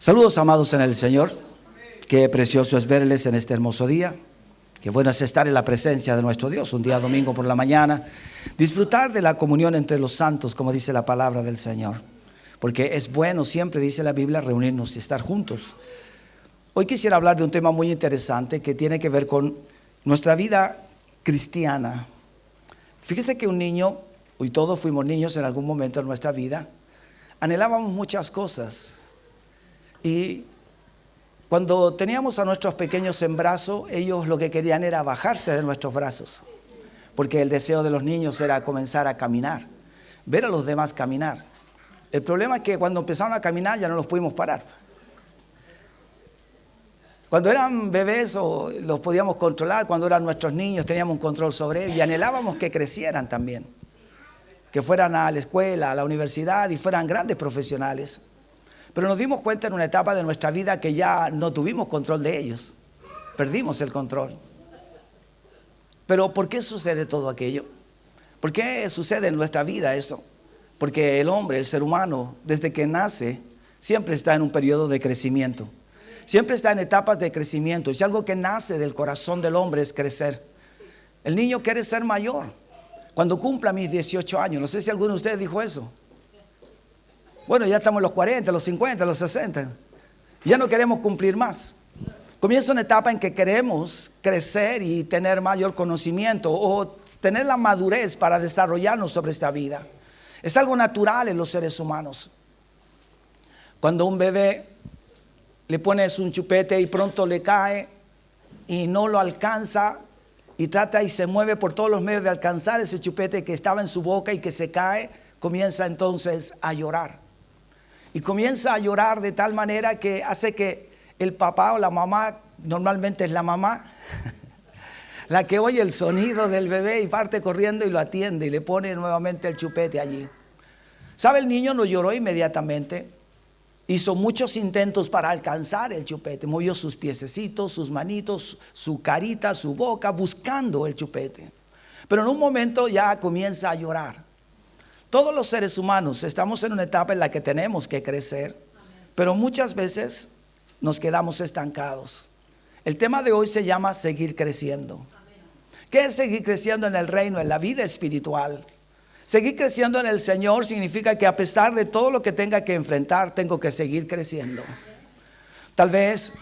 Saludos, amados en el Señor. Qué precioso es verles en este hermoso día. Qué bueno es estar en la presencia de nuestro Dios, un día domingo por la mañana. Disfrutar de la comunión entre los santos, como dice la palabra del Señor. Porque es bueno, siempre dice la Biblia, reunirnos y estar juntos. Hoy quisiera hablar de un tema muy interesante que tiene que ver con nuestra vida cristiana. Fíjese que un niño, y todos fuimos niños en algún momento de nuestra vida, anhelábamos muchas cosas. Y cuando teníamos a nuestros pequeños en brazos, ellos lo que querían era bajarse de nuestros brazos. Porque el deseo de los niños era comenzar a caminar, ver a los demás caminar. El problema es que cuando empezaron a caminar ya no los pudimos parar. Cuando eran bebés los podíamos controlar, cuando eran nuestros niños teníamos un control sobre ellos y anhelábamos que crecieran también. Que fueran a la escuela, a la universidad y fueran grandes profesionales. Pero nos dimos cuenta en una etapa de nuestra vida que ya no tuvimos control de ellos. Perdimos el control. Pero ¿por qué sucede todo aquello? ¿Por qué sucede en nuestra vida eso? Porque el hombre, el ser humano, desde que nace, siempre está en un periodo de crecimiento. Siempre está en etapas de crecimiento. Y si algo que nace del corazón del hombre es crecer. El niño quiere ser mayor. Cuando cumpla mis 18 años, no sé si alguno de ustedes dijo eso. Bueno, ya estamos en los 40, los 50, los 60. Ya no queremos cumplir más. Comienza una etapa en que queremos crecer y tener mayor conocimiento o tener la madurez para desarrollarnos sobre esta vida. Es algo natural en los seres humanos. Cuando un bebé le pones un chupete y pronto le cae y no lo alcanza y trata y se mueve por todos los medios de alcanzar ese chupete que estaba en su boca y que se cae, comienza entonces a llorar. Y comienza a llorar de tal manera que hace que el papá o la mamá, normalmente es la mamá, la que oye el sonido del bebé y parte corriendo y lo atiende y le pone nuevamente el chupete allí. ¿Sabe? El niño no lloró inmediatamente. Hizo muchos intentos para alcanzar el chupete. Movió sus piececitos, sus manitos, su carita, su boca, buscando el chupete. Pero en un momento ya comienza a llorar. Todos los seres humanos estamos en una etapa en la que tenemos que crecer, pero muchas veces nos quedamos estancados. El tema de hoy se llama seguir creciendo. ¿Qué es seguir creciendo en el reino, en la vida espiritual? Seguir creciendo en el Señor significa que a pesar de todo lo que tenga que enfrentar, tengo que seguir creciendo. Tal vez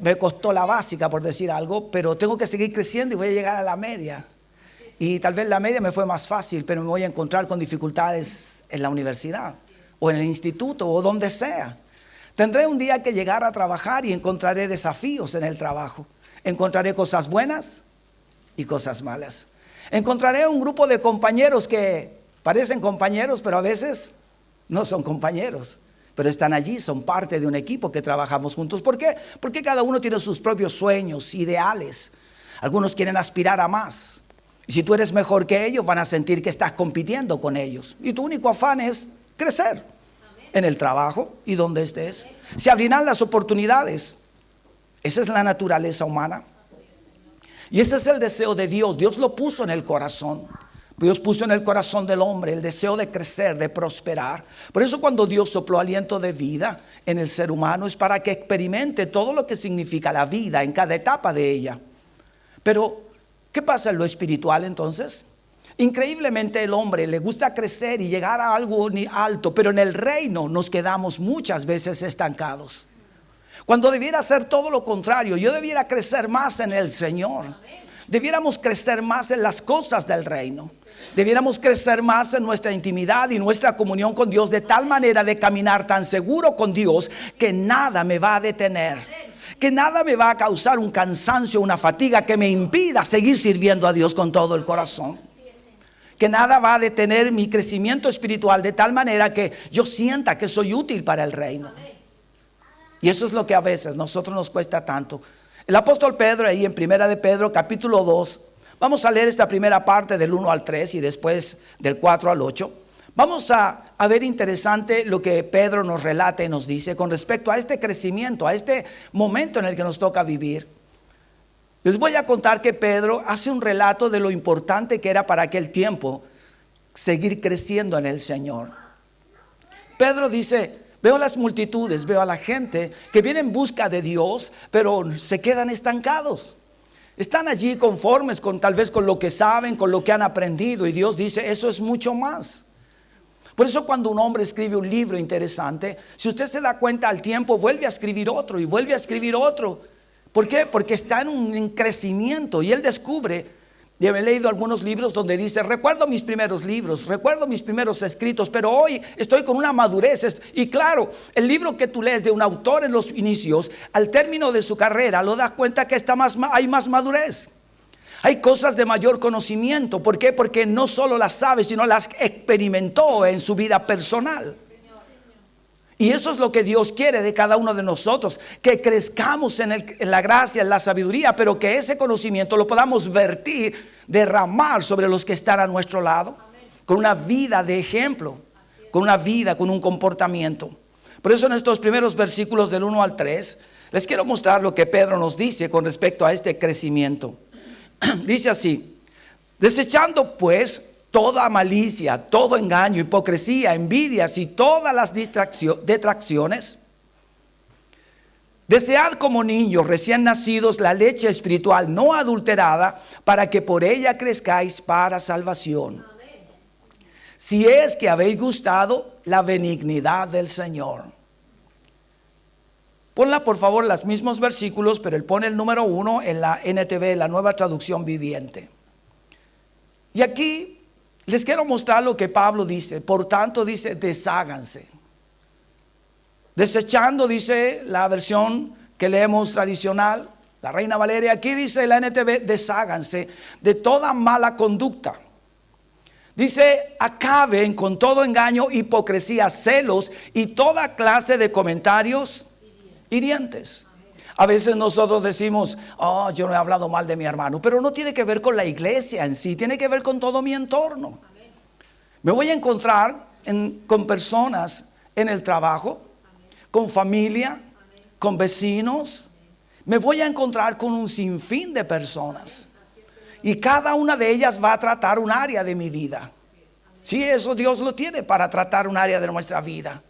me costó la básica, por decir algo, pero tengo que seguir creciendo y voy a llegar a la media. Y tal vez la media me fue más fácil, pero me voy a encontrar con dificultades en la universidad o en el instituto o donde sea. Tendré un día que llegar a trabajar y encontraré desafíos en el trabajo. Encontraré cosas buenas y cosas malas. Encontraré un grupo de compañeros que parecen compañeros, pero a veces no son compañeros. Pero están allí, son parte de un equipo que trabajamos juntos. ¿Por qué? Porque cada uno tiene sus propios sueños, ideales. Algunos quieren aspirar a más. Y si tú eres mejor que ellos, van a sentir que estás compitiendo con ellos. Y tu único afán es crecer en el trabajo y donde estés. Se abrirán las oportunidades. Esa es la naturaleza humana. Y ese es el deseo de Dios. Dios lo puso en el corazón. Dios puso en el corazón del hombre el deseo de crecer, de prosperar. Por eso cuando Dios sopló aliento de vida en el ser humano es para que experimente todo lo que significa la vida en cada etapa de ella. Pero ¿qué pasa en lo espiritual entonces? Increíblemente el hombre le gusta crecer y llegar a algo alto, pero en el reino nos quedamos muchas veces estancados. Cuando debiera ser todo lo contrario, yo debiera crecer más en el Señor. Debiéramos crecer más en las cosas del reino. Debiéramos crecer más en nuestra intimidad y nuestra comunión con Dios, de tal manera de caminar tan seguro con Dios que nada me va a detener. Que nada me va a causar un cansancio, una fatiga que me impida seguir sirviendo a Dios con todo el corazón. Que nada va a detener mi crecimiento espiritual de tal manera que yo sienta que soy útil para el reino. Y eso es lo que a veces a nosotros nos cuesta tanto. El apóstol Pedro, ahí en Primera de Pedro, capítulo 2, vamos a leer esta primera parte del 1 al 3 y después del 4 al 8. Vamos a ver interesante lo que Pedro nos relata y nos dice con respecto a este crecimiento, a este momento en el que nos toca vivir. Les voy a contar que Pedro hace un relato de lo importante que era para aquel tiempo seguir creciendo en el Señor. Pedro dice: Veo las multitudes, veo a la gente que viene en busca de Dios, pero se quedan estancados. Están allí conformes con tal vez con lo que saben, con lo que han aprendido. Y Dios dice, eso es mucho más. Por eso cuando un hombre escribe un libro interesante, si usted se da cuenta al tiempo, vuelve a escribir otro y vuelve a escribir otro. ¿Por qué? Porque está en crecimiento y él descubre. Yo he leído algunos libros donde dice, recuerdo mis primeros libros, recuerdo mis primeros escritos, pero hoy estoy con una madurez. Y claro, el libro que tú lees de un autor en los inicios, al término de su carrera, lo das cuenta que hay más madurez. Hay cosas de mayor conocimiento. ¿Por qué? Porque no solo las sabe, sino las experimentó en su vida personal. Y eso es lo que Dios quiere de cada uno de nosotros, que crezcamos en la gracia, en la sabiduría, pero que ese conocimiento lo podamos vertir, derramar sobre los que están a nuestro lado, con una vida de ejemplo, con una vida, con un comportamiento. Por eso en estos primeros versículos del 1 al 3, les quiero mostrar lo que Pedro nos dice con respecto a este crecimiento. Dice así, desechando pues toda malicia, todo engaño, hipocresía, envidias y todas las detracciones. Desead como niños recién nacidos la leche espiritual no adulterada, para que por ella crezcáis para salvación. Si es que habéis gustado la benignidad del Señor. Ponla por favor los mismos versículos, pero él pone el número 1 en la NTV, la Nueva Traducción Viviente. Y aquí les quiero mostrar lo que Pablo dice. Por tanto dice, desháganse. Desechando, dice la versión que leemos tradicional, la Reina Valeria. Aquí dice la NTV, desháganse de toda mala conducta. Dice, acaben con todo engaño, hipocresía, celos y toda clase de comentarios hirientes. A veces nosotros decimos, yo no he hablado mal de mi hermano, pero no tiene que ver con la iglesia en sí, tiene que ver con todo mi entorno. Me voy a encontrar con personas en el trabajo, con familia, con vecinos. Me voy a encontrar con un sinfín de personas. Y cada una de ellas va a tratar un área de mi vida. Sí, eso Dios lo tiene para tratar un área de nuestra vida.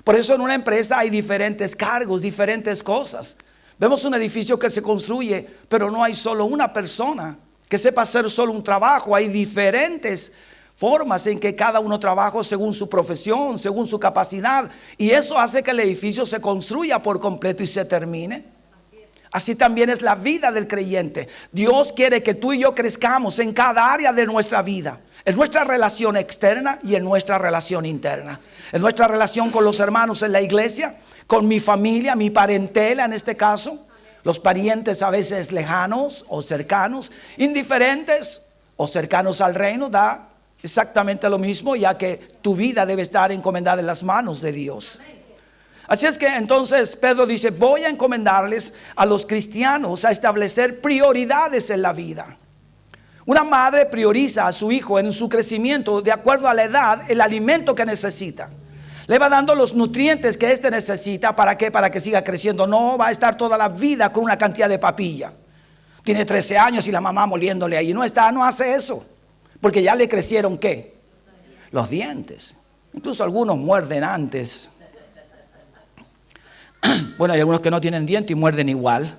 Por eso en una empresa hay diferentes cargos, diferentes cosas. Vemos un edificio que se construye, pero no hay solo una persona que sepa hacer solo un trabajo. Hay diferentes formas en que cada uno trabaja según su profesión, según su capacidad. Y eso hace que el edificio se construya por completo y se termine. Así también es la vida del creyente. Dios quiere que tú y yo crezcamos en cada área de nuestra vida. En nuestra relación externa y en nuestra relación interna. En nuestra relación con los hermanos en la iglesia, con mi familia, mi parentela en este caso. Los parientes a veces lejanos o cercanos, indiferentes o cercanos al reino, da exactamente lo mismo, ya que tu vida debe estar encomendada en las manos de Dios. Así es que entonces Pedro dice, voy a encomendarles a los cristianos a establecer prioridades en la vida. Una madre prioriza a su hijo en su crecimiento de acuerdo a la edad, el alimento que necesita. Le va dando los nutrientes que éste necesita. ¿Para qué? Para que siga creciendo. No va a estar toda la vida con una cantidad de papilla. Tiene 13 años y la mamá moliéndole ahí. No hace eso. Porque ya le crecieron ¿qué? Los dientes. Incluso algunos muerden antes. Bueno, hay algunos que no tienen diente y muerden igual.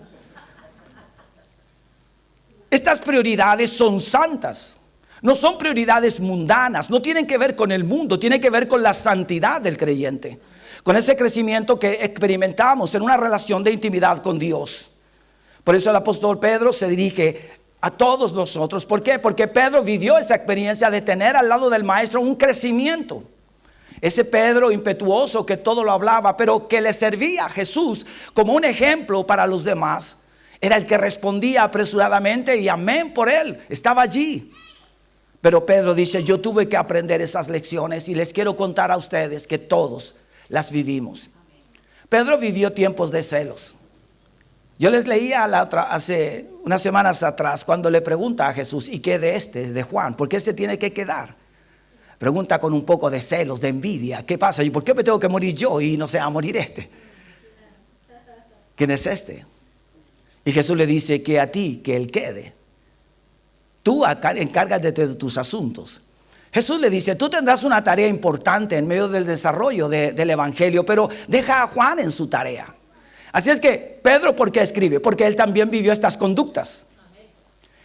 Estas prioridades son santas. No son prioridades mundanas, no tienen que ver con el mundo, tienen que ver con la santidad del creyente. Con ese crecimiento que experimentamos en una relación de intimidad con Dios. Por eso el apóstol Pedro se dirige a todos nosotros. ¿Por qué? Porque Pedro vivió esa experiencia de tener al lado del maestro un crecimiento. Ese Pedro impetuoso que todo lo hablaba, pero que le servía a Jesús como un ejemplo para los demás. Era el que respondía apresuradamente y amén por él, estaba allí. Pero Pedro dice, yo tuve que aprender esas lecciones y les quiero contar a ustedes que todos las vivimos. Pedro vivió tiempos de celos. Yo les leía hace unas semanas atrás cuando le pregunta a Jesús, ¿y qué de Juan? ¿Por qué se tiene que quedar? Pregunta con un poco de celos, de envidia. ¿Qué pasa? ¿Y por qué me tengo que morir yo y no se va a morir este? ¿Quién es este? Y Jesús le dice que a ti, que él quede. Tú encárgate de tus asuntos. Jesús le dice, tú tendrás una tarea importante en medio del desarrollo del evangelio, pero deja a Juan en su tarea. Así es que Pedro, ¿por qué escribe? Porque él también vivió estas conductas.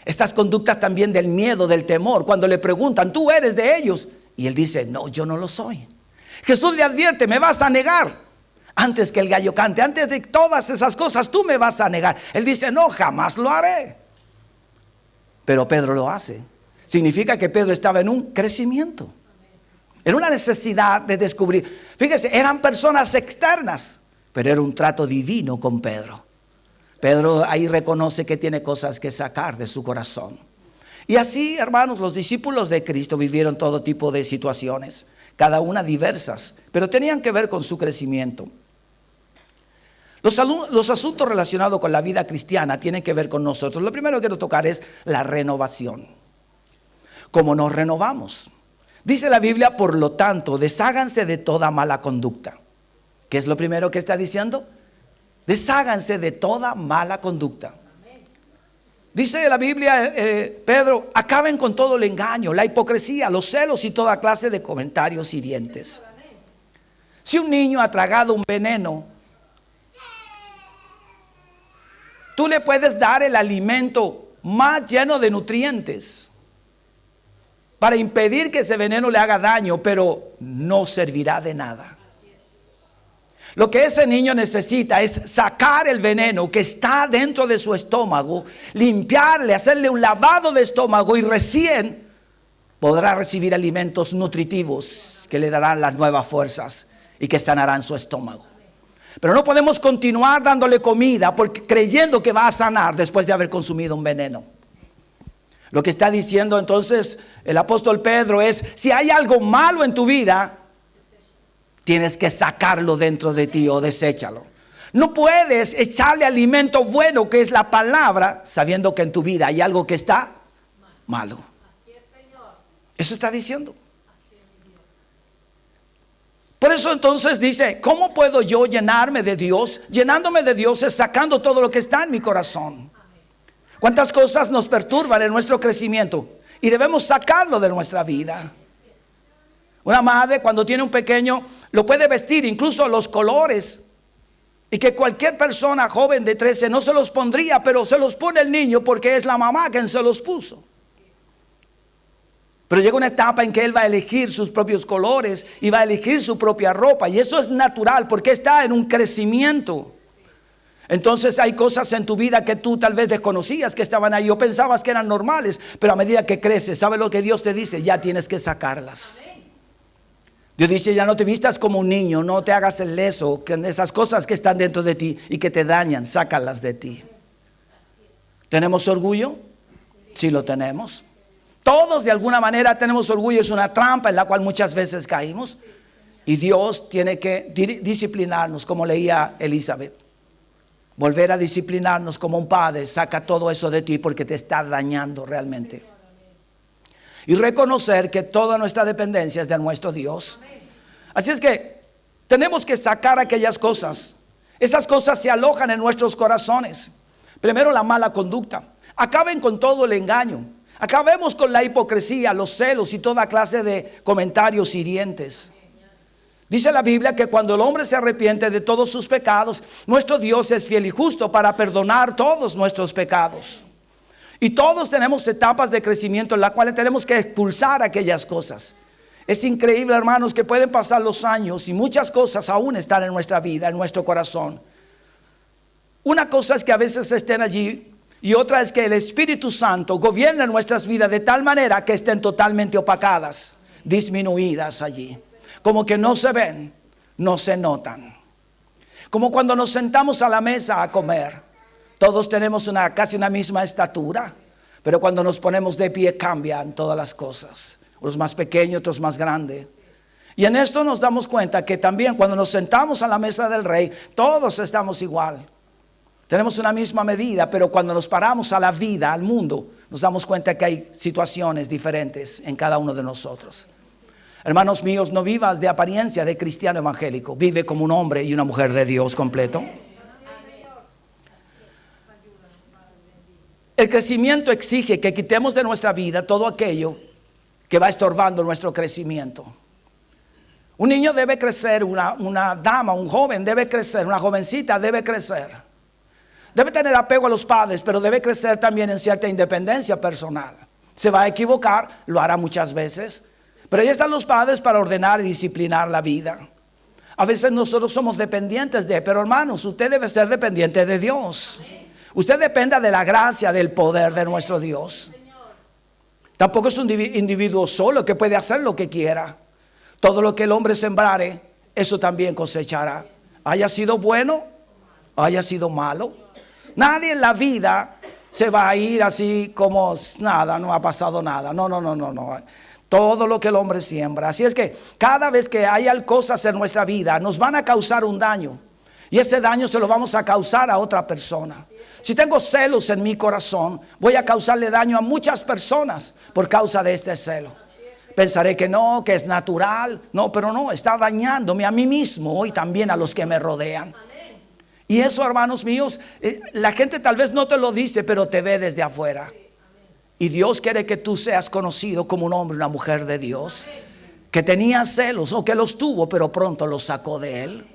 Estas conductas también del miedo, del temor. Cuando le preguntan, ¿tú eres de ellos? Y él dice, no, yo no lo soy. Jesús le advierte, me vas a negar antes que el gallo cante. Antes de todas esas cosas, tú me vas a negar. Él dice, no, jamás lo haré. Pero Pedro lo hace. Significa que Pedro estaba en un crecimiento, en una necesidad de descubrir. Fíjese, eran personas externas, pero era un trato divino con Pedro. Pedro ahí reconoce que tiene cosas que sacar de su corazón. Y así, hermanos, los discípulos de Cristo vivieron todo tipo de situaciones, cada una diversas, pero tenían que ver con su crecimiento. Los asuntos relacionados con la vida cristiana tienen que ver con nosotros. Lo primero que quiero tocar es la renovación. ¿Cómo nos renovamos? Dice la Biblia, por lo tanto, desháganse de toda mala conducta. ¿Qué es lo primero que está diciendo? Desháganse de toda mala conducta. Dice la Biblia, Pedro, acaben con todo el engaño, la hipocresía, los celos y toda clase de comentarios hirientes. Si un niño ha tragado un veneno, tú le puedes dar el alimento más lleno de nutrientes para impedir que ese veneno le haga daño, pero no servirá de nada. Lo que ese niño necesita es sacar el veneno que está dentro de su estómago, limpiarle, hacerle un lavado de estómago y recién podrá recibir alimentos nutritivos que le darán las nuevas fuerzas y que sanarán su estómago. Pero no podemos continuar dándole comida porque creyendo que va a sanar después de haber consumido un veneno. Lo que está diciendo entonces el apóstol Pedro es, si hay algo malo en tu vida, tienes que sacarlo dentro de ti o deséchalo. No puedes echarle alimento bueno, que es la palabra, sabiendo que en tu vida hay algo que está malo. Eso está diciendo. Por eso entonces dice, ¿cómo puedo yo llenarme de Dios? Llenándome de Dios es sacando todo lo que está en mi corazón. ¿Cuántas cosas nos perturban en nuestro crecimiento? Y debemos sacarlo de nuestra vida. Una madre cuando tiene un pequeño lo puede vestir, incluso los colores. Y que cualquier persona joven de 13 no se los pondría, pero se los pone el niño porque es la mamá quien se los puso. Pero llega una etapa en que él va a elegir sus propios colores y va a elegir su propia ropa. Y eso es natural porque está en un crecimiento. Entonces hay cosas en tu vida que tú tal vez desconocías que estaban ahí o pensabas que eran normales, pero a medida que creces, ¿sabes lo que Dios te dice? Ya tienes que sacarlas. Dios dice, ya no te vistas como un niño, no te hagas el leso, que esas cosas que están dentro de ti y que te dañan, sácalas de ti. ¿Tenemos orgullo? Sí lo tenemos. Todos de alguna manera tenemos orgullo, es una trampa en la cual muchas veces caímos. Y Dios tiene que disciplinarnos, como leía Elizabeth. Volver a disciplinarnos como un padre, saca todo eso de ti porque te está dañando realmente. Y reconocer que toda nuestra dependencia es de nuestro Dios. Así es que tenemos que sacar aquellas cosas. Esas cosas se alojan en nuestros corazones. Primero la mala conducta. Acaben con todo el engaño. Acabemos con la hipocresía, los celos y toda clase de comentarios hirientes. Dice la Biblia que cuando el hombre se arrepiente de todos sus pecados, nuestro Dios es fiel y justo para perdonar todos nuestros pecados. Y todos tenemos etapas de crecimiento en las cuales tenemos que expulsar aquellas cosas. Es increíble, hermanos, que pueden pasar los años y muchas cosas aún están en nuestra vida, en nuestro corazón. Una cosa es que a veces estén allí y otra es que el Espíritu Santo gobierne nuestras vidas de tal manera que estén totalmente opacadas, disminuidas allí. Como que no se ven, no se notan. Como cuando nos sentamos a la mesa a comer. Todos tenemos casi una misma estatura, pero cuando nos ponemos de pie cambian todas las cosas. Unos más pequeños, otros más grandes. Y en esto nos damos cuenta que también cuando nos sentamos a la mesa del rey, todos estamos igual. Tenemos una misma medida, pero cuando nos paramos a la vida, al mundo, nos damos cuenta que hay situaciones diferentes en cada uno de nosotros. Hermanos míos, no vivas de apariencia de cristiano evangélico. Vive como un hombre y una mujer de Dios completo. El crecimiento exige que quitemos de nuestra vida todo aquello que va estorbando nuestro crecimiento. Un niño debe crecer, una dama, un joven debe crecer, una jovencita debe crecer. Debe tener apego a los padres, pero debe crecer también en cierta independencia personal. Se va a equivocar, lo hará muchas veces, pero ahí están los padres para ordenar y disciplinar la vida. A veces nosotros somos dependientes de, pero hermanos, usted debe ser dependiente de Dios. Usted dependa de la gracia, del poder de nuestro Dios. Tampoco es un individuo solo que puede hacer lo que quiera. Todo lo que el hombre sembrare, eso también cosechará. Haya sido bueno, haya sido malo. Nadie en la vida se va a ir así como nada, no ha pasado nada. No. Todo lo que el hombre siembra. Así es que cada vez que haya cosas en nuestra vida, nos van a causar un daño. Y ese daño se lo vamos a causar a otra persona. Si tengo celos en mi corazón, voy a causarle daño a muchas personas por causa de este celo. Pensaré que no, que es natural. No, pero no, está dañándome a mí mismo y también a los que me rodean. Y eso, hermanos míos, la gente tal vez no te lo dice, pero te ve desde afuera. Y Dios quiere que tú seas conocido como un hombre, una mujer de Dios, que tenía celos o que los tuvo, pero pronto los sacó de él.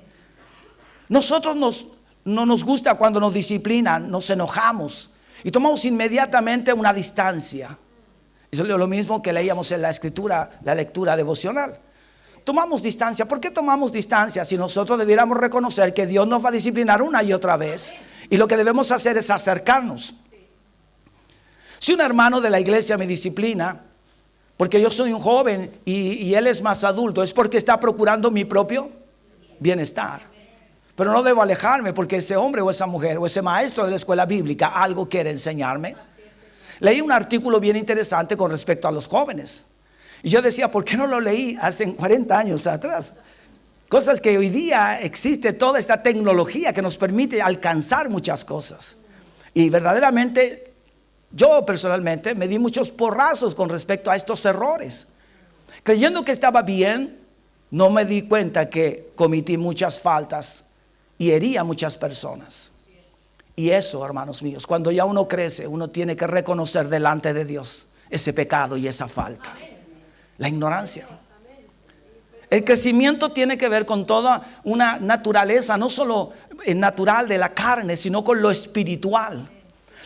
Nosotros no nos gusta cuando nos disciplinan, nos enojamos y tomamos inmediatamente una distancia. Eso es lo mismo que leíamos en la escritura, la lectura devocional. Tomamos distancia. ¿Por qué tomamos distancia? Si nosotros debiéramos reconocer que Dios nos va a disciplinar una y otra vez, y lo que debemos hacer es acercarnos. Si un hermano de la iglesia me disciplina, porque yo soy un joven y él es más adulto, es porque está procurando mi propio bienestar. Pero no debo alejarme porque ese hombre o esa mujer o ese maestro de la escuela bíblica algo quiere enseñarme. Leí un artículo bien interesante con respecto a los jóvenes. Y yo decía, ¿por qué no lo leí hace 40 años atrás? Cosas que hoy día existe toda esta tecnología que nos permite alcanzar muchas cosas. Y verdaderamente, yo personalmente me di muchos porrazos con respecto a estos errores. Creyendo que estaba bien, no me di cuenta que cometí muchas faltas y herí a muchas personas. Y eso, hermanos míos, cuando ya uno crece, uno tiene que reconocer delante de Dios ese pecado y esa falta. La ignorancia. El crecimiento tiene que ver con toda una naturaleza, no solo natural de la carne, sino con lo espiritual.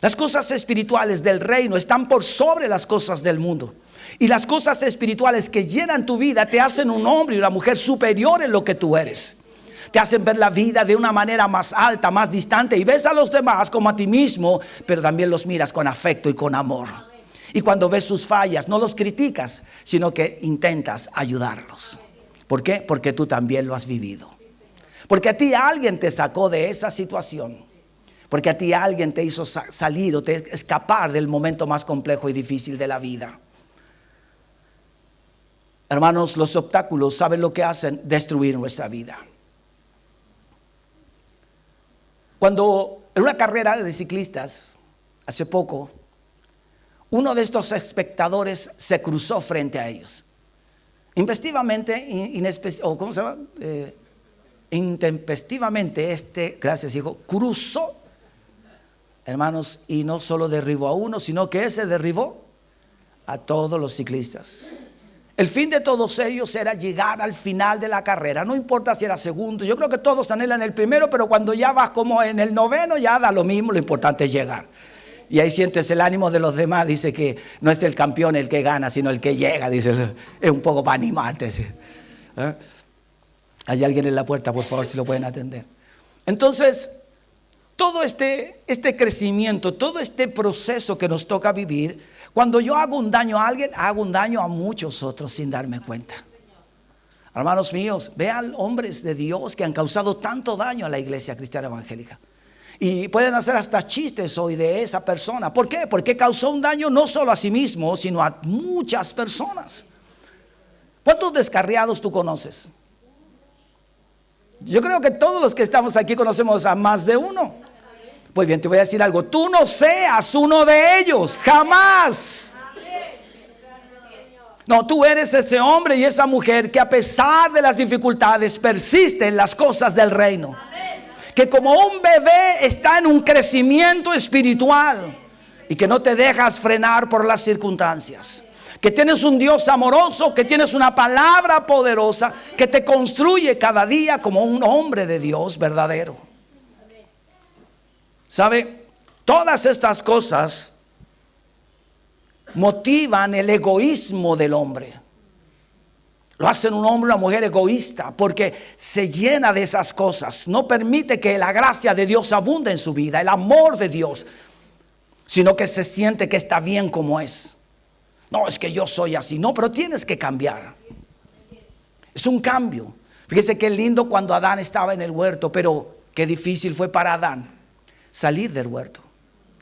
Las cosas espirituales del reino están por sobre las cosas del mundo. Y las cosas espirituales que llenan tu vida te hacen un hombre y una mujer superior en lo que tú eres. Te hacen ver la vida de una manera más alta, más distante. Y ves a los demás como a ti mismo, pero también los miras con afecto y con amor. Y cuando ves sus fallas, no los criticas, sino que intentas ayudarlos. ¿Por qué? Porque tú también lo has vivido. Porque a ti alguien te sacó de esa situación. Porque a ti alguien te hizo salir o te escapar del momento más complejo y difícil de la vida. Hermanos, los obstáculos, ¿saben lo que hacen? Destruir nuestra vida. Cuando en una carrera de ciclistas, hace poco, uno de estos espectadores se cruzó frente a ellos. Intempestivamente, gracias hijo, cruzó, hermanos, y no solo derribó a uno, sino que ese derribó a todos los ciclistas. El fin de todos ellos era llegar al final de la carrera. No importa si era segundo. Yo creo que todos anhelan el primero, pero cuando ya vas como en el noveno, ya da lo mismo. Lo importante es llegar. Y ahí sientes el ánimo de los demás. Dice que no es el campeón el que gana, sino el que llega. Dice, es un poco para animarte. ¿Eh? Hay alguien en la puerta, por favor, si lo pueden atender. Entonces, todo este crecimiento, todo este proceso que nos toca vivir, cuando yo hago un daño a alguien, hago un daño a muchos otros sin darme cuenta. Hermanos míos, vean hombres de Dios que han causado tanto daño a la iglesia cristiana evangélica. Y pueden hacer hasta chistes hoy de esa persona. ¿Por qué? Porque causó un daño no solo a sí mismo, sino a muchas personas. ¿Cuántos descarriados tú conoces? Yo creo que todos los que estamos aquí conocemos a más de uno. Pues bien, te voy a decir algo. Tú no seas uno de ellos, jamás. No, tú eres ese hombre y esa mujer que a pesar de las dificultades persiste en las cosas del reino. Que como un bebé está en un crecimiento espiritual y que no te dejas frenar por las circunstancias. que tienes un Dios amoroso, que tienes una palabra poderosa que te construye cada día como un hombre de Dios verdadero. ¿Sabe? Todas estas cosas motivan el egoísmo del hombre. Lo hacen un hombre o una mujer egoísta porque se llena de esas cosas. No permite que la gracia de Dios abunde en su vida, el amor de Dios, sino que se siente que está bien como es. No, es que yo soy así. No, pero tienes que cambiar. Es un cambio. Fíjese qué lindo cuando Adán estaba en el huerto, pero qué difícil fue para Adán salir del huerto.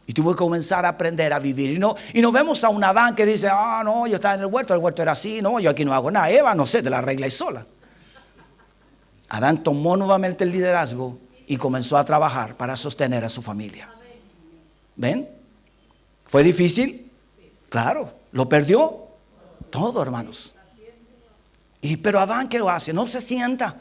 Y tuvo que comenzar a aprender a vivir. Y no vemos a un Adán que dice, no, yo estaba en el huerto era así, no, yo aquí no hago nada. Eva, no sé, te la arregla y sola. Adán tomó nuevamente el liderazgo y comenzó a trabajar para sostener a su familia. ¿Ven? ¿Fue difícil? Claro, lo perdió todo, hermanos. Pero Adán, ¿qué lo hace? No se sienta,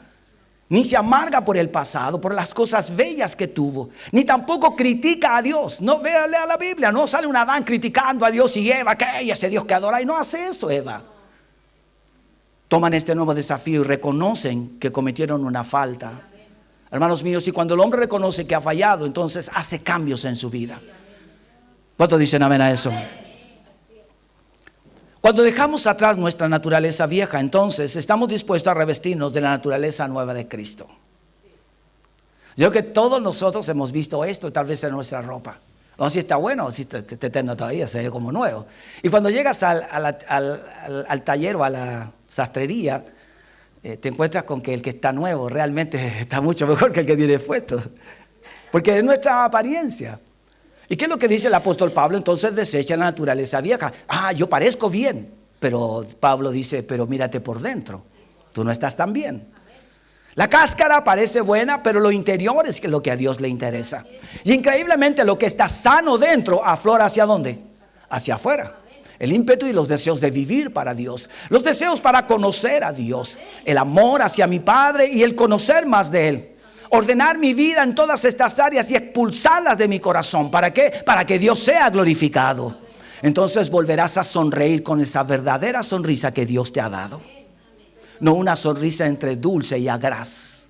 ni se amarga por el pasado, por las cosas bellas que tuvo, ni tampoco critica a Dios. No lea la Biblia, no sale un Adán criticando a Dios y Eva, que ese Dios que adora, y no hace eso Eva. Toman este nuevo desafío y reconocen que cometieron una falta. Hermanos míos, y cuando el hombre reconoce que ha fallado, entonces hace cambios en su vida. ¿Cuántos dicen amén a eso? Cuando dejamos atrás nuestra naturaleza vieja, entonces estamos dispuestos a revestirnos de la naturaleza nueva de Cristo. Yo creo que todos nosotros hemos visto esto, tal vez en nuestra ropa. No sé si está bueno, si está eterno todavía, se ve como nuevo. Y cuando llegas al taller o a la sastrería, te encuentras con que el que está nuevo realmente está mucho mejor que el que tiene puesto. Porque es nuestra apariencia. ¿Y qué es lo que dice el apóstol Pablo? Entonces desecha la naturaleza vieja. Yo parezco bien, pero Pablo dice, pero mírate por dentro, tú no estás tan bien. La cáscara parece buena, pero lo interior es lo que a Dios le interesa. Y increíblemente lo que está sano dentro aflora ¿hacia dónde? Hacia afuera. El ímpetu y los deseos de vivir para Dios, los deseos para conocer a Dios, el amor hacia mi Padre y el conocer más de Él. Ordenar mi vida en todas estas áreas y expulsarlas de mi corazón. ¿Para qué? Para que Dios sea glorificado. Entonces volverás a sonreír con esa verdadera sonrisa que Dios te ha dado. No una sonrisa entre dulce y agraz.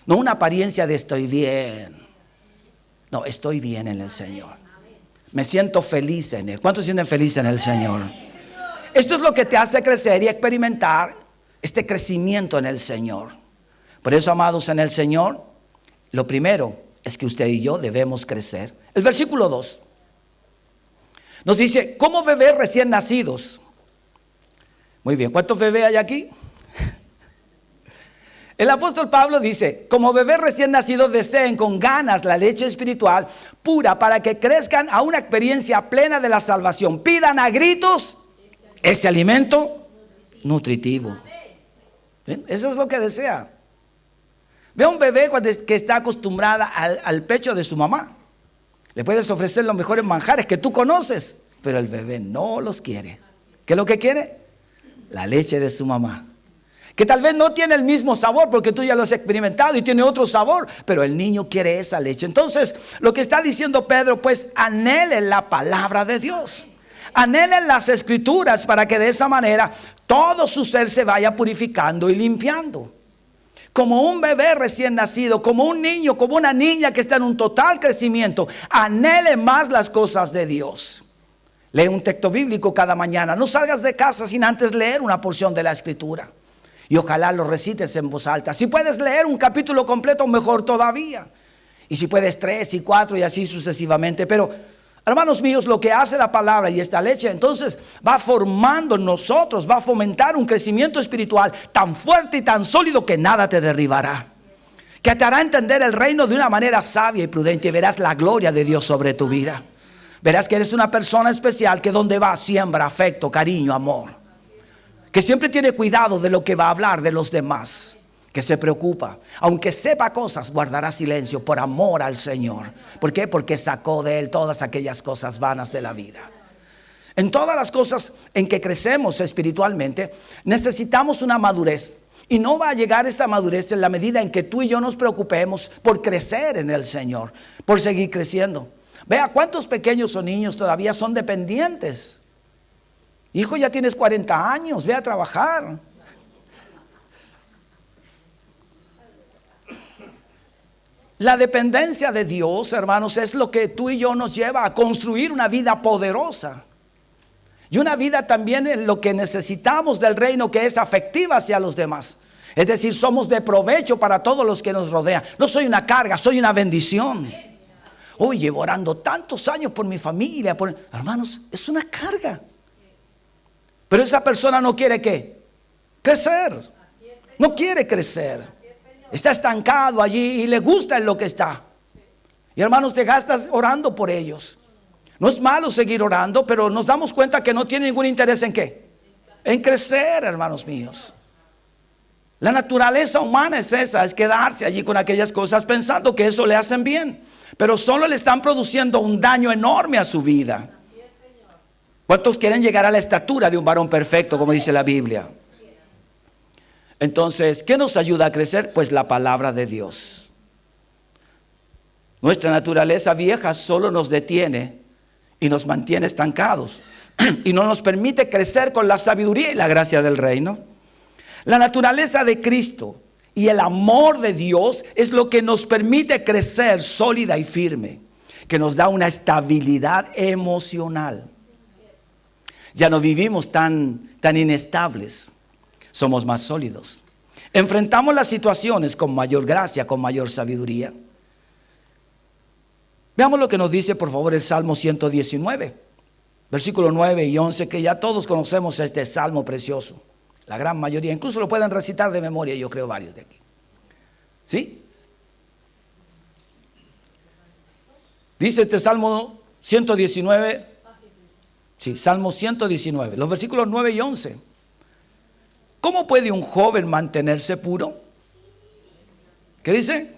No una apariencia de estoy bien. No, estoy bien en el Señor. Me siento feliz en Él. ¿Cuántos sienten felices en el Señor? Esto es lo que te hace crecer y experimentar este crecimiento en el Señor. Por eso, amados en el Señor, lo primero es que usted y yo debemos crecer. El versículo 2 nos dice, como bebés recién nacidos. Muy bien, ¿cuántos bebés hay aquí? El apóstol Pablo dice, como bebés recién nacidos deseen con ganas la leche espiritual pura para que crezcan a una experiencia plena de la salvación. Pidan a gritos ese alimento nutritivo. ¿Ven? Eso es lo que desea. Ve a un bebé que está acostumbrada al pecho de su mamá. Le puedes ofrecer los mejores manjares que tú conoces, pero el bebé no los quiere. ¿Qué es lo que quiere? La leche de su mamá. Que tal vez no tiene el mismo sabor porque tú ya lo has experimentado y tiene otro sabor, pero el niño quiere esa leche. Entonces, lo que está diciendo Pedro, pues anhelen la palabra de Dios. Anhelen las escrituras para que de esa manera todo su ser se vaya purificando y limpiando. Como un bebé recién nacido, como un niño, como una niña que está en un total crecimiento, anhele más las cosas de Dios. Lee un texto bíblico cada mañana. No salgas de casa sin antes leer una porción de la escritura. Y ojalá lo recites en voz alta. Si puedes leer un capítulo completo, mejor todavía. Y si puedes 3 y 4 y así sucesivamente. Pero, hermanos míos, lo que hace la palabra y esta leche, entonces va formando en nosotros, va a fomentar un crecimiento espiritual tan fuerte y tan sólido que nada te derribará. Que te hará entender el reino de una manera sabia y prudente y verás la gloria de Dios sobre tu vida. Verás que eres una persona especial que donde va siembra afecto, cariño, amor. Que siempre tiene cuidado de lo que va a hablar de los demás. Que se preocupa. Aunque sepa cosas, guardará silencio por amor al Señor. ¿Por qué? Porque sacó de Él todas aquellas cosas vanas de la vida. En todas las cosas en que crecemos espiritualmente, necesitamos una madurez. Y no va a llegar esta madurez en la medida en que tú y yo nos preocupemos por crecer en el Señor. Por seguir creciendo. Vea cuántos pequeños o niños todavía son dependientes Hijo, ya tienes 40 años, ve a trabajar. La dependencia de Dios, hermanos, es lo que tú y yo nos lleva a construir una vida poderosa. Y una vida también en lo que necesitamos del reino, que es afectiva hacia los demás. Es decir, somos de provecho para todos los que nos rodean. No soy una carga, soy una bendición. Hoy llevo orando tantos años por mi familia. Hermanos, es una carga. Pero esa persona no quiere ¿qué? Crecer. No quiere crecer. Está estancado allí y le gusta en lo que está. Y hermanos, te gastas orando por ellos. No es malo seguir orando, pero nos damos cuenta que no tiene ningún interés en ¿qué? En crecer, hermanos míos. La naturaleza humana es esa, es quedarse allí con aquellas cosas pensando que eso le hacen bien, pero solo le están produciendo un daño enorme a su vida. ¿Cuántos quieren llegar a la estatura de un varón perfecto, como dice la Biblia? Entonces, ¿qué nos ayuda a crecer? Pues la palabra de Dios. Nuestra naturaleza vieja solo nos detiene y nos mantiene estancados y no nos permite crecer con la sabiduría y la gracia del reino. La naturaleza de Cristo y el amor de Dios es lo que nos permite crecer sólida y firme, que nos da una estabilidad emocional. Ya no vivimos tan inestables, somos más sólidos. Enfrentamos las situaciones con mayor gracia, con mayor sabiduría. Veamos lo que nos dice, por favor, el Salmo 119, versículos 9 y 11, que ya todos conocemos este salmo precioso. La gran mayoría, incluso lo pueden recitar de memoria, yo creo varios de aquí. ¿Sí? Dice este Salmo 119. Sí, Salmo 119, los versículos 9 y 11. ¿Cómo puede un joven mantenerse puro? ¿Qué dice?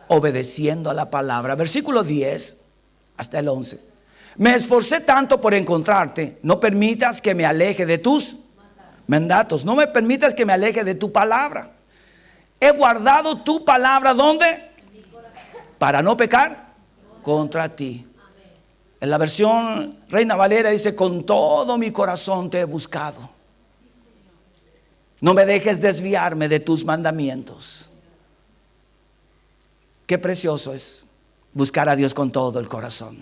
Obedeciendo a la palabra. Versículo 10 hasta el 11. Me esforcé tanto por encontrarte, no permitas que me aleje de tus mandatos, no me permitas que me aleje de tu palabra. He guardado tu palabra, ¿dónde? Para no pecar contra ti. En la versión Reina Valera dice, con todo mi corazón te he buscado. No me dejes desviarme de tus mandamientos. Qué precioso es buscar a Dios con todo el corazón.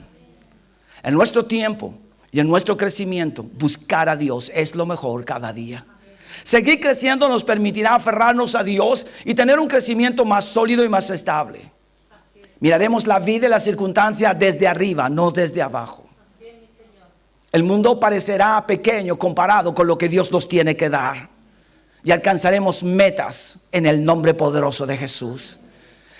En nuestro tiempo y en nuestro crecimiento, buscar a Dios es lo mejor cada día. Seguir creciendo nos permitirá aferrarnos a Dios y tener un crecimiento más sólido y más estable. Miraremos la vida y la circunstancia desde arriba, no desde abajo. El mundo parecerá pequeño comparado con lo que Dios nos tiene que dar. Y alcanzaremos metas en el nombre poderoso de Jesús.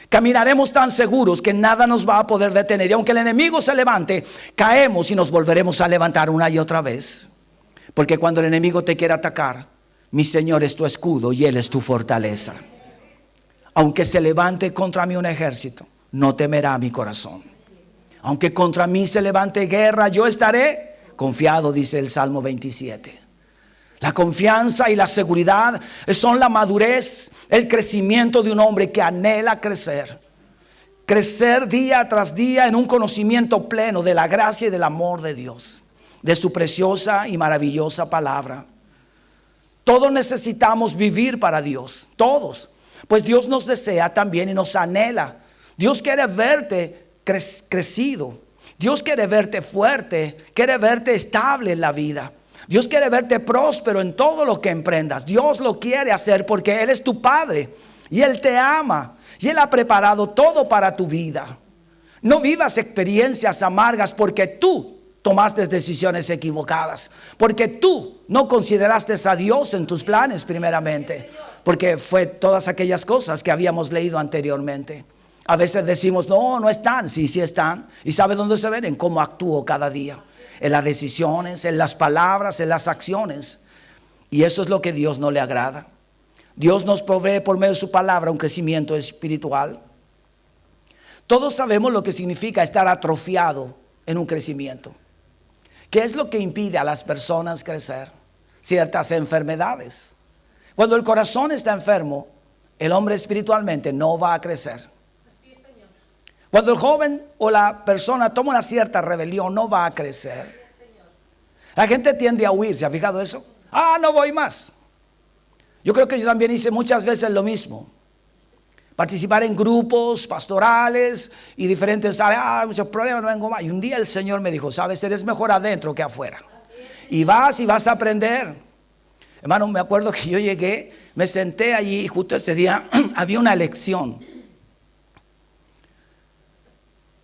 Caminaremos tan seguros que nada nos va a poder detener. Y aunque el enemigo se levante, caemos y nos volveremos a levantar una y otra vez. Porque cuando el enemigo te quiera atacar, mi Señor es tu escudo y Él es tu fortaleza. Aunque se levante contra mí un ejército, no temerá mi corazón. Aunque contra mí se levante guerra, yo estaré confiado, dice el Salmo 27. La confianza y la seguridad son la madurez, el crecimiento de un hombre que anhela crecer. Crecer día tras día en un conocimiento pleno de la gracia y del amor de Dios, de su preciosa y maravillosa palabra. Todos necesitamos vivir para Dios, todos. Pues Dios nos desea también y nos anhela. Dios quiere verte crecido. Dios quiere verte fuerte, quiere verte estable en la vida. Dios quiere verte próspero en todo lo que emprendas. Dios lo quiere hacer porque Él es tu Padre y Él te ama y Él ha preparado todo para tu vida. No vivas experiencias amargas porque tú tomaste decisiones equivocadas, porque tú no consideraste a Dios en tus planes primeramente, porque fue todas aquellas cosas que habíamos leído anteriormente. A veces decimos, no están. Sí están. ¿Y sabe dónde se ven? En cómo actúo cada día. En las decisiones, en las palabras, en las acciones. Y eso es lo que Dios no le agrada. Dios nos provee por medio de su palabra un crecimiento espiritual. Todos sabemos lo que significa estar atrofiado en un crecimiento. ¿Qué es lo que impide a las personas crecer? Ciertas enfermedades. Cuando el corazón está enfermo, el hombre espiritualmente no va a crecer. Cuando el joven o la persona toma una cierta rebelión, no va a crecer. La gente tiende a huir, ¿se ha fijado eso? Ah, no voy más. Yo creo que yo también hice muchas veces lo mismo. Participar en grupos pastorales y diferentes áreas. Ah, muchos problemas, no vengo más. Y un día el Señor me dijo, sabes, eres mejor adentro que afuera. Y vas a aprender. Hermano, me acuerdo que yo llegué, me senté allí y justo ese día había una lección.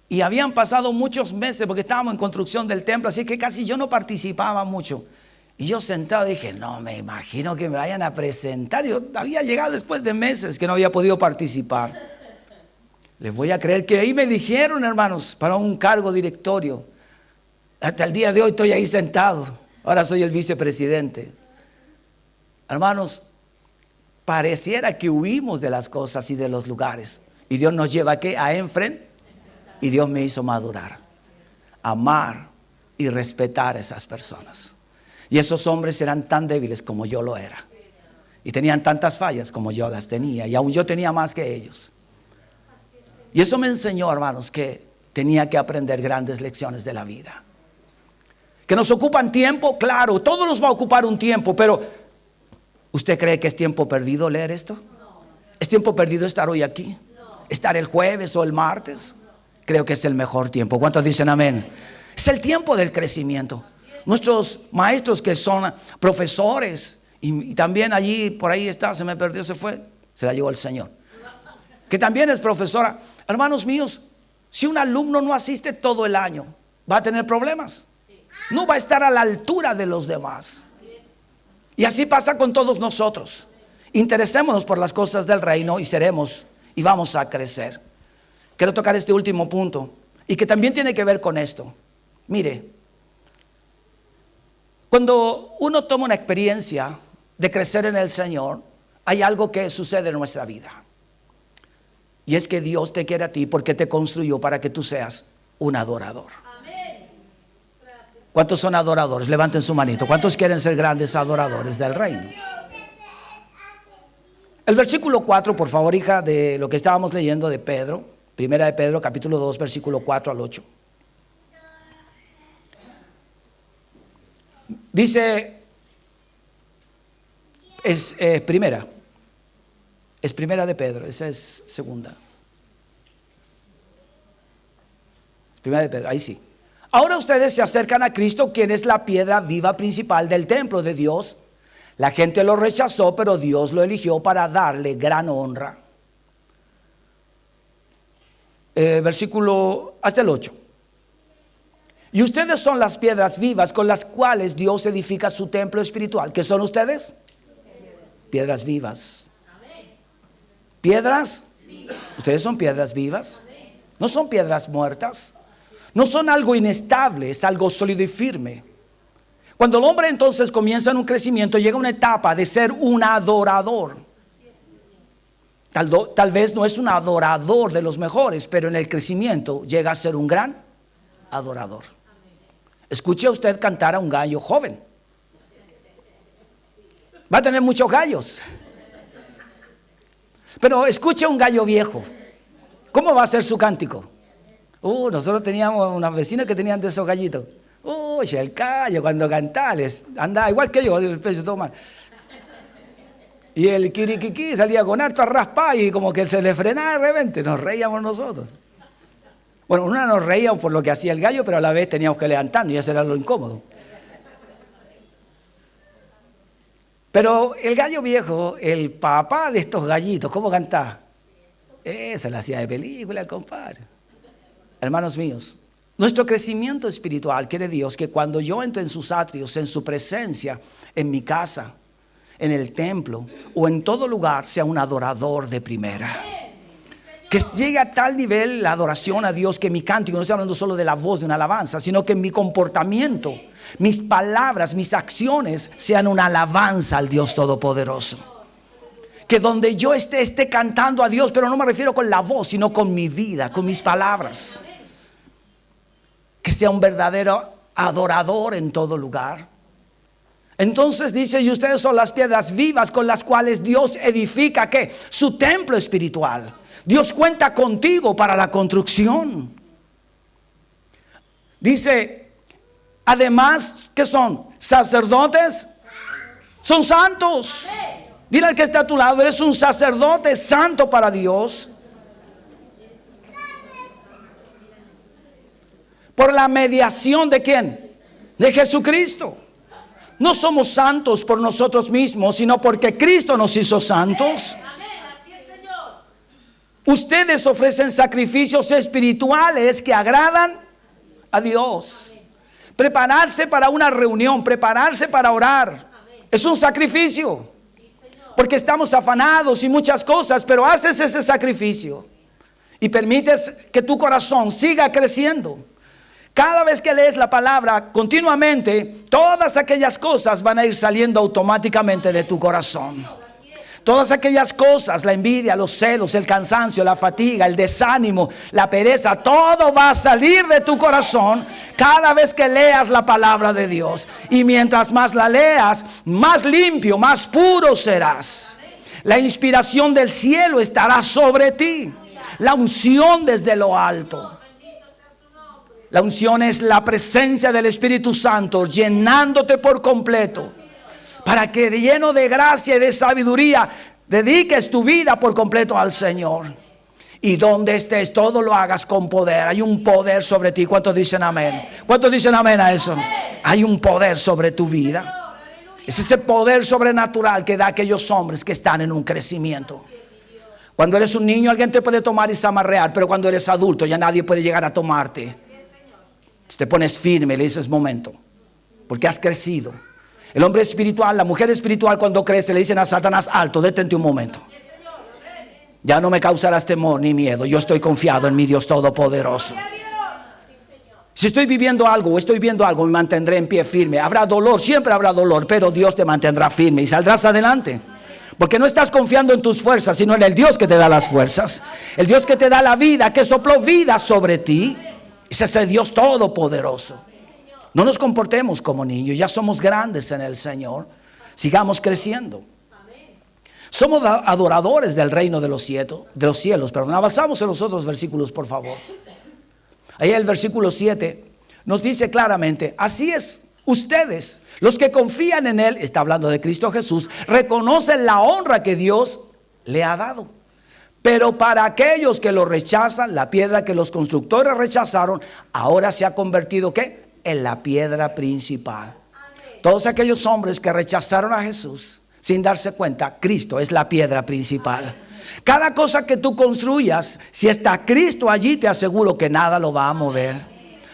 Y habían pasado muchos meses porque estábamos en construcción del templo, así que casi yo no participaba mucho. Y yo sentado dije, no me imagino que me vayan a presentar. Yo había llegado después de meses que no había podido participar. Les voy a creer que ahí me eligieron, hermanos, para un cargo directorio. Hasta el día de hoy estoy ahí sentado. Ahora soy el vicepresidente. Hermanos, pareciera que huimos de las cosas y de los lugares. Y Dios nos lleva ¿a qué? A enfrentar. Y Dios me hizo madurar, amar y respetar a esas personas. Y esos hombres eran tan débiles como yo lo era. Y tenían tantas fallas como yo las tenía. Y aún yo tenía más que ellos. Y eso me enseñó, hermanos, que tenía que aprender grandes lecciones de la vida. Que nos ocupan tiempo, claro, todo nos va a ocupar un tiempo. Pero ¿usted cree que es tiempo perdido leer esto? ¿Es tiempo perdido estar hoy aquí? ¿Estar el jueves o el martes? Creo que es el mejor tiempo. ¿Cuántos dicen amén? Es el tiempo del crecimiento. Nuestros maestros que son profesores y también allí, por ahí está, se me perdió, se fue, se la llevó el Señor, que también es profesora. Hermanos míos, si un alumno no asiste todo el año, va a tener problemas. No va a estar a la altura de los demás. Y así pasa con todos nosotros. Interesémonos por las cosas del reino y seremos y vamos a crecer. Quiero tocar este último punto y que también tiene que ver con esto. Mire, cuando uno toma una experiencia de crecer en el Señor, hay algo que sucede en nuestra vida. Y es que Dios te quiere a ti porque te construyó para que tú seas un adorador. ¿Cuántos son adoradores? Levanten su manito. ¿Cuántos quieren ser grandes adoradores del reino? El versículo 4, por favor, hija, de lo que estábamos leyendo de Pedro. Primera de Pedro, capítulo 2, versículo 4 al 8. Dice, es primera de Pedro, esa es segunda. Primera de Pedro, ahí sí. Ahora ustedes se acercan a Cristo, quien es la piedra viva principal del templo de Dios. La gente lo rechazó, pero Dios lo eligió para darle gran honra. Versículo hasta el 8. Y ustedes son las piedras vivas con las cuales Dios edifica su templo espiritual. ¿Qué son ustedes? Piedras vivas. ¿Piedras? Ustedes son piedras vivas. No son piedras muertas. No son algo inestable, es algo sólido y firme. Cuando el hombre entonces comienza en un crecimiento, llega a una etapa de ser un adorador. Tal vez no es un adorador de los mejores, pero en el crecimiento llega a ser un gran adorador. Escuche usted cantar a un gallo joven. Va a tener muchos gallos. Pero escuche a un gallo viejo. ¿Cómo va a ser su cántico? Nosotros teníamos unas vecinas que tenían de esos gallitos. El gallo cuando cantaba andaba igual que yo, el pecho todo mal. Y el kiriquiquí salía con harto a raspar y como que se le frenaba de repente. Nos reíamos nosotros. Bueno, una nos reíamos por lo que hacía el gallo, pero a la vez teníamos que levantarnos y eso era lo incómodo. Pero el gallo viejo, el papá de estos gallitos, ¿cómo cantaba? Se la hacía de película, compadre. Hermanos míos, nuestro crecimiento espiritual quiere Dios que cuando yo entre en sus atrios, en su presencia, en mi casa, en el templo o en todo lugar, sea un adorador de primera. Que llegue a tal nivel la adoración a Dios que mi cántico, no estoy hablando solo de la voz de una alabanza, sino que mi comportamiento, mis palabras, mis acciones sean una alabanza al Dios Todopoderoso. Que donde yo esté cantando a Dios, pero no me refiero con la voz, sino con mi vida, con mis palabras. Que sea un verdadero adorador en todo lugar. Entonces dice, y ustedes son las piedras vivas con las cuales Dios edifica, ¿qué? Su templo espiritual. Dios cuenta contigo para la construcción. Dice, Además, ¿qué son? Sacerdotes. Son santos. Dile al que está a tu lado, eres un sacerdote santo para Dios. Por la mediación ¿de quién? De Jesucristo. No somos santos por nosotros mismos, sino porque Cristo nos hizo santos. Ustedes ofrecen sacrificios espirituales que agradan a Dios. Prepararse para una reunión, prepararse para orar, es un sacrificio. Porque estamos afanados y muchas cosas, pero haces ese sacrificio y permites que tu corazón siga creciendo. Cada vez que lees la palabra continuamente, todas aquellas cosas van a ir saliendo automáticamente de tu corazón. Todas aquellas cosas, la envidia, los celos, el cansancio, la fatiga, el desánimo, la pereza, todo va a salir de tu corazón cada vez que leas la palabra de Dios. Y mientras más la leas, más limpio, más puro serás. La inspiración del cielo estará sobre ti. La unción desde lo alto. La unción es la presencia del Espíritu Santo llenándote por completo, para que lleno de gracia y de sabiduría dediques tu vida por completo al Señor. Y donde estés, todo lo hagas con poder. Hay un poder sobre ti. ¿Cuántos dicen amén? ¿Cuántos dicen amén a eso? Hay un poder sobre tu vida. Es ese poder sobrenatural que da a aquellos hombres que están en un crecimiento. Cuando eres un niño, alguien te puede tomar y zamarrear, pero cuando eres adulto ya nadie puede llegar a tomarte. Te pones firme, le dices momento, porque has crecido. El hombre espiritual, la mujer espiritual, cuando crece le dicen a Satanás: alto, detente un momento. Ya no me causarás temor ni miedo. Yo estoy confiado en mi Dios Todopoderoso. Si estoy viviendo algo o estoy viendo algo, me mantendré en pie firme. Habrá dolor, siempre habrá dolor, pero Dios te mantendrá firme y saldrás adelante. Porque no estás confiando en tus fuerzas, sino en el Dios que te da las fuerzas. El Dios que te da la vida, que sopló vida sobre ti. Ese es el Dios Todopoderoso. No nos comportemos como niños, ya somos grandes en el Señor. Sigamos creciendo. Somos adoradores del reino de los cielos. Perdón, avanzamos en los otros versículos, por favor. Ahí el versículo 7 nos dice claramente: así es, ustedes, los que confían en Él, está hablando de Cristo Jesús, reconocen la honra que Dios le ha dado. Pero para aquellos que lo rechazan, la piedra que los constructores rechazaron, ahora se ha convertido ¿qué? En la piedra principal. Todos aquellos hombres que rechazaron a Jesús sin darse cuenta, Cristo es la piedra principal. Cada cosa que tú construyas, si está Cristo allí, te aseguro que nada lo va a mover.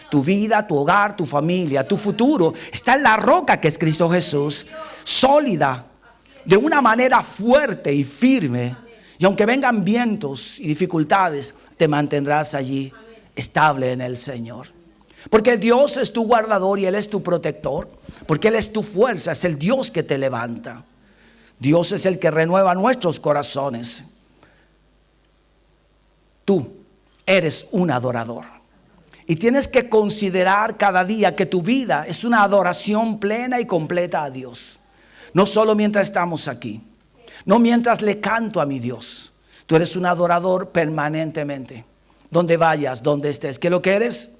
Tu vida, tu hogar, tu familia, tu futuro está en la roca que es Cristo Jesús, sólida, de una manera fuerte y firme. Y aunque vengan vientos y dificultades, te mantendrás allí estable en el Señor. Porque Dios es tu guardador y Él es tu protector. Porque Él es tu fuerza, es el Dios que te levanta. Dios es el que renueva nuestros corazones. Tú eres un adorador. Y tienes que considerar cada día que tu vida es una adoración plena y completa a Dios. No solo mientras estamos aquí. No mientras le canto a mi Dios. Tú eres un adorador permanentemente. Donde vayas, donde estés. ¿Qué es lo que eres?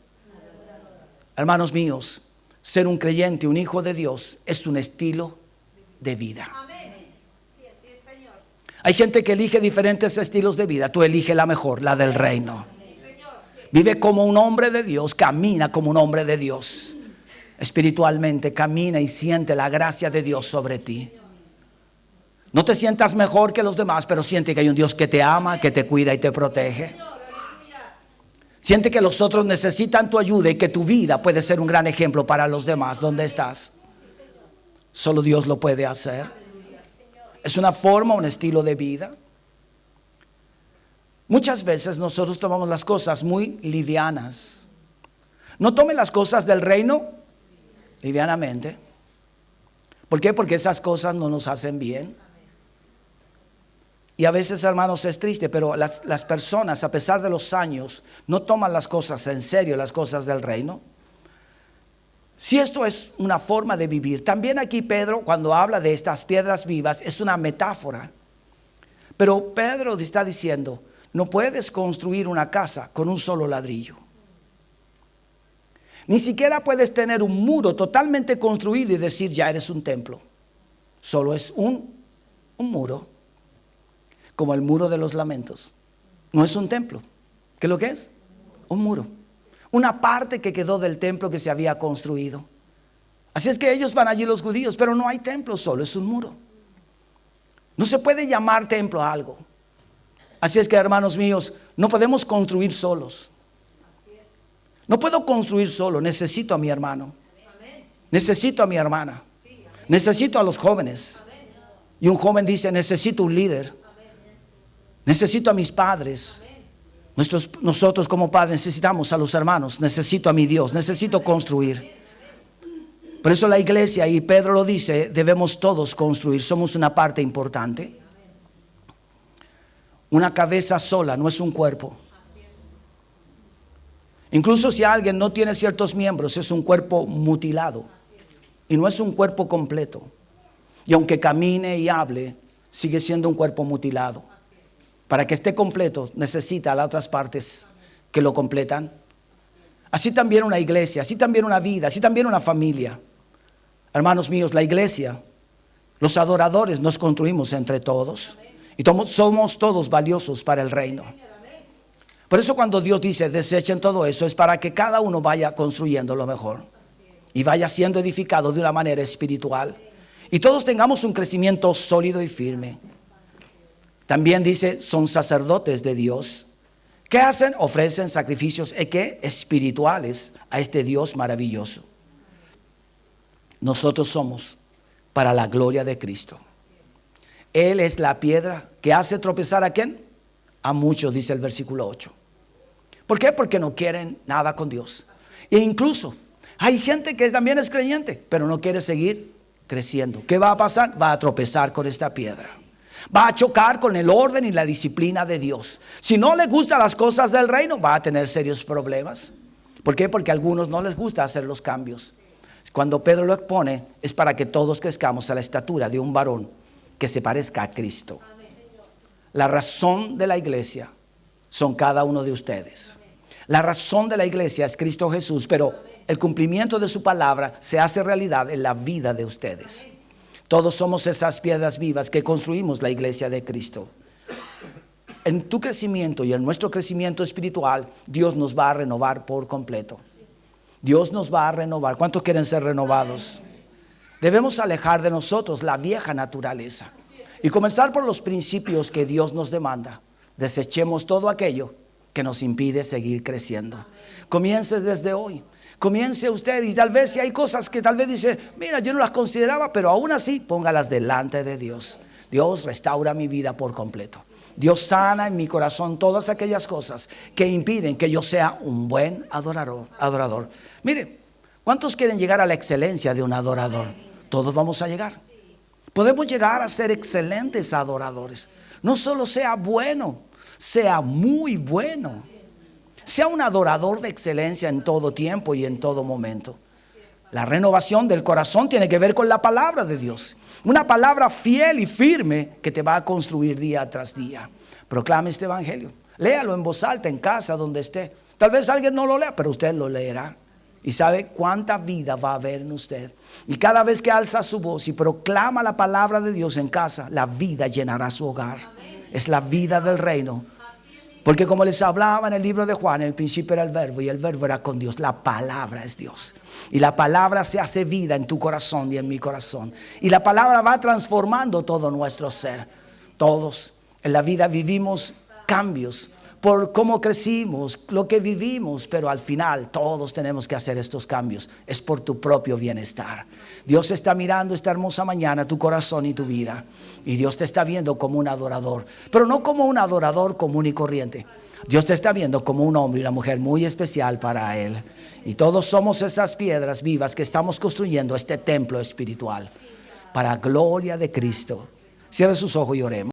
Hermanos míos, ser un creyente, un hijo de Dios, es un estilo de vida. Hay gente que elige diferentes estilos de vida. Tú elige la mejor, la del reino. Vive como un hombre de Dios, camina como un hombre de Dios. Espiritualmente camina y siente la gracia de Dios sobre ti. No te sientas mejor que los demás, pero siente que hay un Dios que te ama, que te cuida y te protege. Siente que los otros necesitan tu ayuda y que tu vida puede ser un gran ejemplo para los demás. ¿Dónde estás? Solo Dios lo puede hacer. Es una forma, un estilo de vida. Muchas veces nosotros tomamos las cosas muy livianas. No tome las cosas del reino livianamente. ¿Por qué? Porque esas cosas no nos hacen bien. Y a veces, hermanos, es triste, pero las personas, a pesar de los años, no toman las cosas en serio, las cosas del reino. Si esto es una forma de vivir, también aquí Pedro, cuando habla de estas piedras vivas, es una metáfora. Pero Pedro está diciendo, no puedes construir una casa con un solo ladrillo. Ni siquiera puedes tener un muro totalmente construido y decir ya eres un templo. Solo es un muro, como el muro de los lamentos. No es un templo. ¿Qué es lo que es? Un muro. Una parte que quedó del templo que se había construido. Así es que ellos van allí, los judíos, pero no hay templo, solo es un muro. No se puede llamar templo a algo. Así es que, hermanos míos, no podemos construir solos. No puedo construir solo, necesito a mi hermano. Necesito a mi hermana. Necesito a los jóvenes. Y un joven dice, necesito un líder. Necesito a mis padres. Nosotros como padres necesitamos a los hermanos. Necesito a mi Dios. Necesito construir. Por eso la iglesia, y Pedro lo dice, debemos todos construir. Somos una parte importante. Una cabeza sola no es un cuerpo. Incluso si alguien no tiene ciertos miembros, es un cuerpo mutilado. Y no es un cuerpo completo. Y aunque camine y hable, sigue siendo un cuerpo mutilado. Para que esté completo, necesita las otras partes que lo completan. Así también una iglesia, así también una vida, así también una familia. Hermanos míos, la iglesia, los adoradores nos construimos entre todos. Y somos todos valiosos para el reino. Por eso cuando Dios dice desechen todo eso, es para que cada uno vaya construyendo lo mejor. Y vaya siendo edificado de una manera espiritual. Y todos tengamos un crecimiento sólido y firme. También dice, son sacerdotes de Dios. ¿Qué hacen? Ofrecen sacrificios espirituales a este Dios maravilloso. Nosotros somos para la gloria de Cristo. Él es la piedra que hace tropezar ¿a quién? A muchos, dice el versículo 8. ¿Por qué? Porque no quieren nada con Dios. E incluso hay gente que también es creyente, pero no quiere seguir creciendo. ¿Qué va a pasar? Va a tropezar con esta piedra. Va a chocar con el orden y la disciplina de Dios. Si no le gustan las cosas del reino, va a tener serios problemas. ¿Por qué? Porque a algunos no les gusta hacer los cambios. Cuando Pedro lo expone, es para que todos crezcamos a la estatura de un varón que se parezca a Cristo. La razón de la iglesia son cada uno de ustedes. La razón de la iglesia es Cristo Jesús, pero el cumplimiento de su palabra se hace realidad en la vida de ustedes. Todos somos esas piedras vivas que construimos la iglesia de Cristo. En tu crecimiento y en nuestro crecimiento espiritual, Dios nos va a renovar por completo. Dios nos va a renovar. ¿Cuántos quieren ser renovados? Debemos alejar de nosotros la vieja naturaleza y comenzar por los principios que Dios nos demanda. Desechemos todo aquello que nos impide seguir creciendo. Comience desde hoy. Comience usted, y tal vez si hay cosas que tal vez dice, mira, yo no las consideraba, pero aún así póngalas delante de Dios. Dios, restaura mi vida por completo. Dios, sana en mi corazón todas aquellas cosas que impiden que yo sea un buen adorador. Mire, ¿cuántos quieren llegar a la excelencia de un adorador? Todos vamos a llegar. Podemos llegar a ser excelentes adoradores. No solo sea bueno, sea muy bueno. Sea un adorador de excelencia en todo tiempo y en todo momento. La renovación del corazón tiene que ver con la palabra de Dios. Una palabra fiel y firme que te va a construir día tras día. Proclame este evangelio. Léalo en voz alta en casa donde esté. Tal vez alguien no lo lea, pero usted lo leerá. Y sabe cuánta vida va a haber en usted. Y cada vez que alza su voz y proclama la palabra de Dios en casa, la vida llenará su hogar. Es la vida del reino. Porque como les hablaba en el libro de Juan, en el principio era el verbo y el verbo era con Dios. La palabra es Dios. Y la palabra se hace vida en tu corazón y en mi corazón. Y la palabra va transformando todo nuestro ser. Todos en la vida vivimos cambios por cómo crecimos, lo que vivimos, pero al final todos tenemos que hacer estos cambios. Es por tu propio bienestar. Dios está mirando esta hermosa mañana tu corazón y tu vida. Y Dios te está viendo como un adorador, pero no como un adorador común y corriente. Dios te está viendo como un hombre y una mujer muy especial para Él. Y todos somos esas piedras vivas que estamos construyendo este templo espiritual para gloria de Cristo. Cierre sus ojos y oremos.